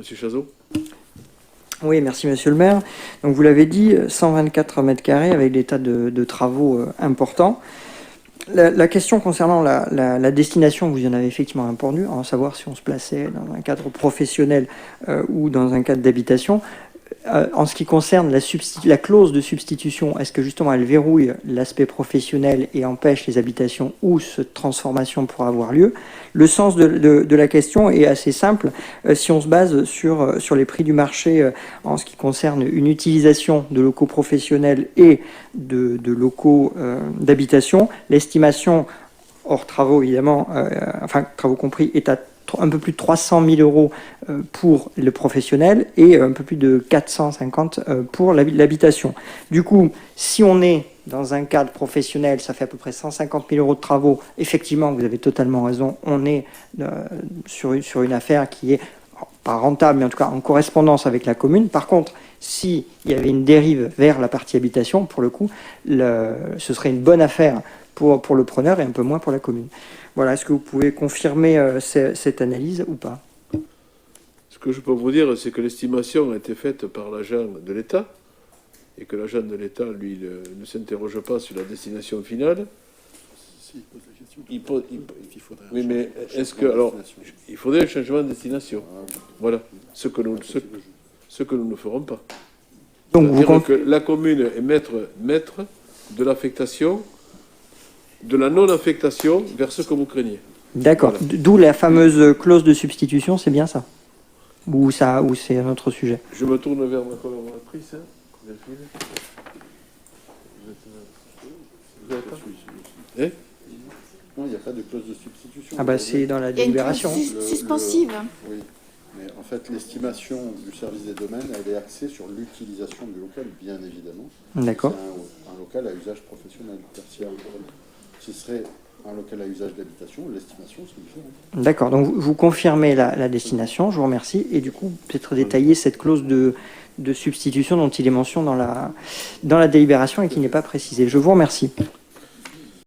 Monsieur Chazot. Oui, merci Monsieur le maire. Donc vous l'avez dit, 124 mètres carrés avec des tas de travaux importants. La question concernant la destination, vous y en avez effectivement répondu, à savoir si on se plaçait dans un cadre professionnel ou dans un cadre d'habitation. En ce qui concerne la clause de substitution, est-ce que justement elle verrouille l'aspect professionnel et empêche les habitations où cette transformation pourra avoir lieu? Le sens de la question est assez simple. Si on se base sur les prix du marché en ce qui concerne une utilisation de locaux professionnels et de locaux d'habitation, l'estimation hors travaux évidemment, enfin travaux compris, est à un peu plus de 300 000 euros pour le professionnel et un peu plus de 450 pour l'habitation. Du coup, si on est dans un cadre professionnel, ça fait à peu près 150 000 euros de travaux. Effectivement, vous avez totalement raison, on est sur une affaire qui est pas rentable, mais en tout cas en correspondance avec la commune. Par contre, s'il y avait une dérive vers la partie habitation, pour le coup, ce serait une bonne affaire pour le preneur et un peu moins pour la commune. Voilà, est-ce que vous pouvez confirmer cette analyse ou pas? Ce que je peux vous dire, c'est que l'estimation a été faite par l'agent de l'État et que l'agent de l'État, lui, ne s'interroge pas sur la destination finale. Il faudrait oui, mais est-ce que alors il faudrait un changement de destination? Voilà, ce que nous ne ferons pas. Donc que la commune est maître de l'affectation, de la non-affectation vers ce que vous craignez. D'accord. Voilà. D'où la fameuse clause de substitution, c'est bien ça? Ou c'est un autre sujet? Je me tourne vers ma collaboratrice. Delphine. Vous avez pas Non, il n'y a pas de clause de substitution. Ah bah c'est dans la délibération. Il y a une suspensive. Oui, mais en fait l'estimation du service des domaines, elle est axée sur l'utilisation du local, bien évidemment. D'accord. C'est un local à usage professionnel, tertiaire. Ce serait un local à usage d'habitation, l'estimation c'est différent. D'accord, donc vous confirmez la destination, je vous remercie, et du coup peut-être détailler cette clause de substitution dont il est mention dans la délibération et qui n'est pas précisée. Je vous remercie.